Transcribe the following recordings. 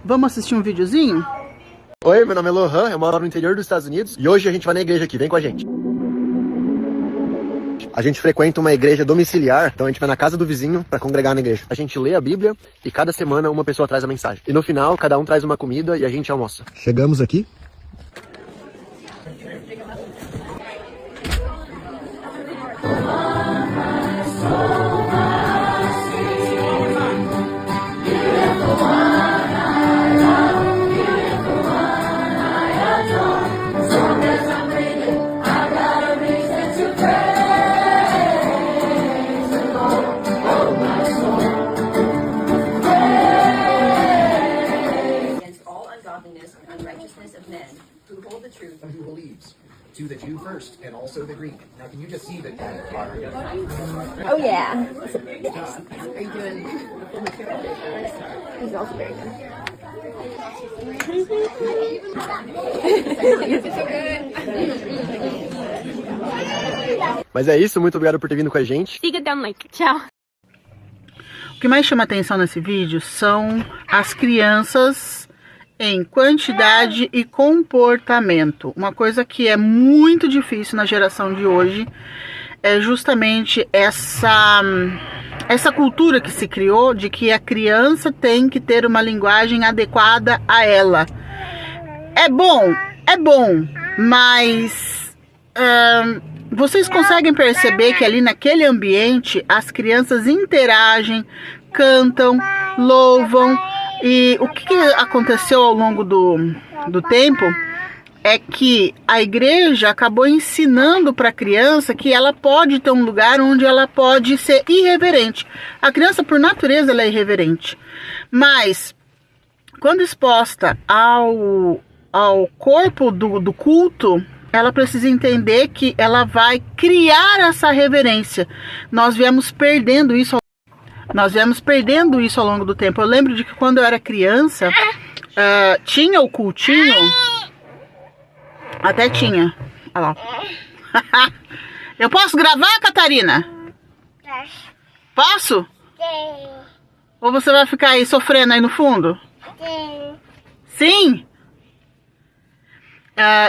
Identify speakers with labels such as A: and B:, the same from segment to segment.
A: Vamos assistir um videozinho?
B: Oi, meu nome é Lohan, eu moro no interior dos Estados Unidos e hoje a gente vai na igreja aqui, vem com a gente. A gente frequenta uma igreja domiciliar, então a gente vai na casa do vizinho para congregar na igreja. A gente lê a Bíblia e cada semana uma pessoa traz a mensagem. E no final, cada um traz uma comida e a gente almoça. Chegamos aqui.
C: To the Jew first, and also the Greek. Now, can you just see that?
D: Oh yeah. That's a big dog. Are you doing the full material? He's also very good.
B: Mas é isso, muito obrigado por ter vindo com a gente.
E: Siga dando like. Tchau.
A: O que mais chama atenção nesse vídeo são as crianças em quantidade e comportamento. Uma coisa que é muito difícil na geração de hoje é justamente essa cultura que se criou de que a criança tem que ter uma linguagem adequada a ela. É bom, mas vocês conseguem perceber que ali naquele ambiente as crianças interagem, cantam, louvam. E o que aconteceu ao longo do tempo é que a igreja acabou ensinando para a criança que ela pode ter um lugar onde ela pode ser irreverente. A criança, por natureza, ela é irreverente. Mas, quando exposta ao corpo do culto, ela precisa entender que ela vai criar essa reverência. Nós viemos perdendo isso ao longo do tempo. Eu lembro de que quando eu era criança, tinha o cultinho. Até tinha. Olha lá. Eu posso gravar, Catarina? Posso?
D: Sim.
A: Ou você vai ficar aí sofrendo aí no fundo?
D: Sim.
A: Sim?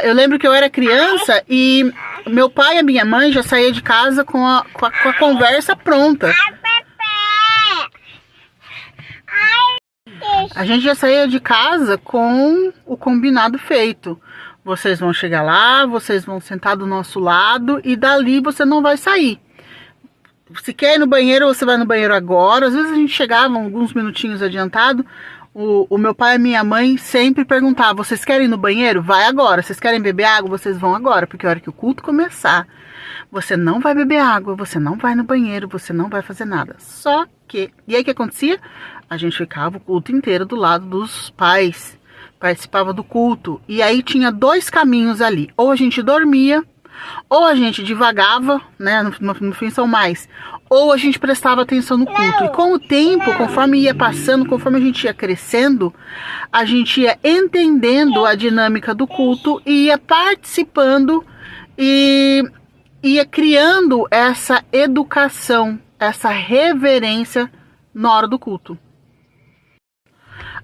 A: Eu lembro que eu era criança e meu pai e a minha mãe já saíam de casa com a conversa pronta. A gente já saía de casa com o combinado feito. Vocês vão chegar lá, vocês vão sentar do nosso lado e dali você não vai sair. Se quer ir no banheiro, você vai no banheiro agora. Às vezes a gente chegava alguns minutinhos adiantado. O meu pai e a minha mãe sempre perguntavam: vocês querem ir no banheiro? Vai agora. Vocês querem beber água? Vocês vão agora. Porque a hora que o culto começar, você não vai beber água, você não vai no banheiro, você não vai fazer nada. Só que... E aí o que acontecia? A gente ficava o culto inteiro do lado dos pais, participava do culto. E aí tinha dois caminhos ali. Ou a gente dormia, ou a gente divagava, né? No fim são mais. Ou a gente prestava atenção no culto. E com o tempo, conforme ia passando, conforme a gente ia crescendo, a gente ia entendendo a dinâmica do culto e ia participando e ia criando essa educação, essa reverência na hora do culto.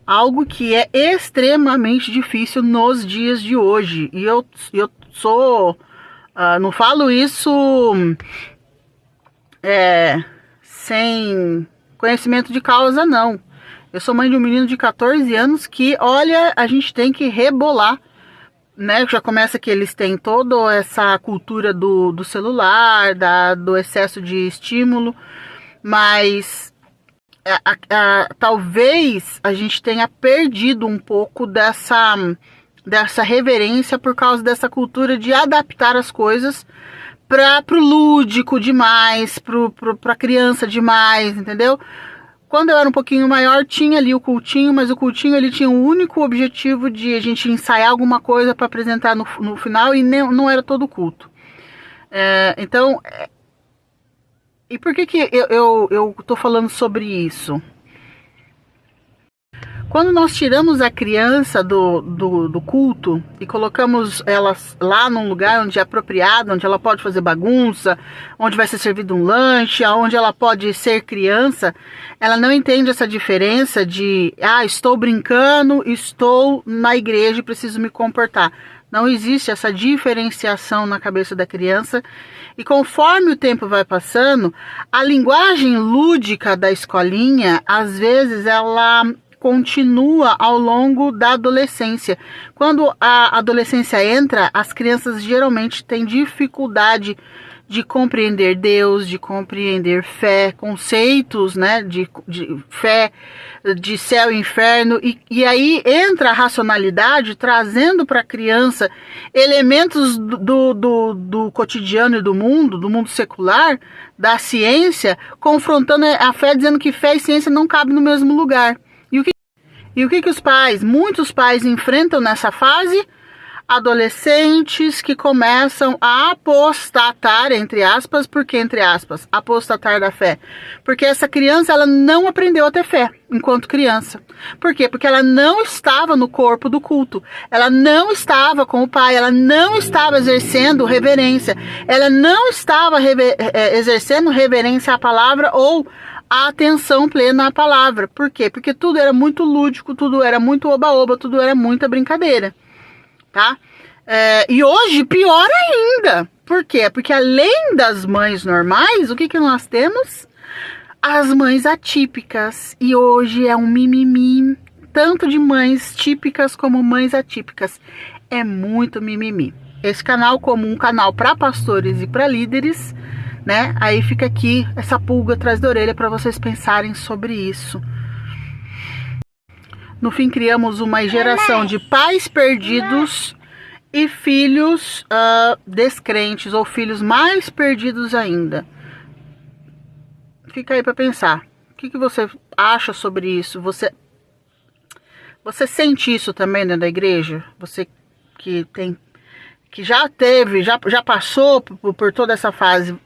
A: Algo que é extremamente difícil nos dias de hoje. E eu sou... não falo isso sem conhecimento de causa, não. Eu sou mãe de um menino de 14 anos que, olha, a gente tem que rebolar, né? Já começa que eles têm toda essa cultura do celular, do excesso de estímulo, mas... talvez a gente tenha perdido um pouco dessa reverência por causa dessa cultura de adaptar as coisas pro lúdico demais, pra criança demais, entendeu? Quando eu era um pouquinho maior, tinha ali o cultinho, mas o cultinho ele tinha o único objetivo de a gente ensaiar alguma coisa para apresentar no final e não era todo o culto. Então... E por que eu tô falando sobre isso? Quando nós tiramos a criança do culto e colocamos ela lá num lugar onde é apropriado, onde ela pode fazer bagunça, onde vai ser servido um lanche, onde ela pode ser criança, ela não entende essa diferença de, estou brincando, estou na igreja e preciso me comportar. Não existe essa diferenciação na cabeça da criança. E conforme o tempo vai passando, a linguagem lúdica da escolinha, às vezes, ela continua ao longo da adolescência. Quando a adolescência entra, as crianças geralmente têm dificuldade de compreender Deus, de compreender fé, conceitos, né, de fé, de céu e inferno, e aí entra a racionalidade, trazendo para a criança elementos do cotidiano e do mundo secular, da ciência, confrontando a fé, dizendo que fé e ciência não cabem no mesmo lugar. E o que os pais, muitos pais enfrentam nessa fase? Adolescentes que começam a apostatar, entre aspas, por que entre aspas? Apostatar da fé. Porque essa criança, ela não aprendeu a ter fé enquanto criança. Por quê? Porque ela não estava no corpo do culto. Ela não estava com o pai, ela não estava exercendo reverência. Ela não estava exercendo reverência à palavra ou a atenção plena à palavra. Por quê? Porque tudo era muito lúdico, tudo era muito oba-oba, tudo era muita brincadeira. Tá? E hoje, pior ainda. Por quê? Porque além das mães normais, o que nós temos? As mães atípicas. E hoje é um mimimi, tanto de mães típicas como mães atípicas. É muito mimimi. Esse canal, como um canal para pastores e para líderes, né? Aí fica aqui essa pulga atrás da orelha para vocês pensarem sobre isso. No fim, criamos uma geração de pais perdidos e filhos descrentes, ou filhos mais perdidos ainda. Fica aí para pensar. O que você acha sobre isso? Você sente isso também dentro da igreja? Você que já teve, já passou por toda essa fase.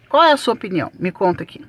A: Qual é a sua opinião? Me conta aqui.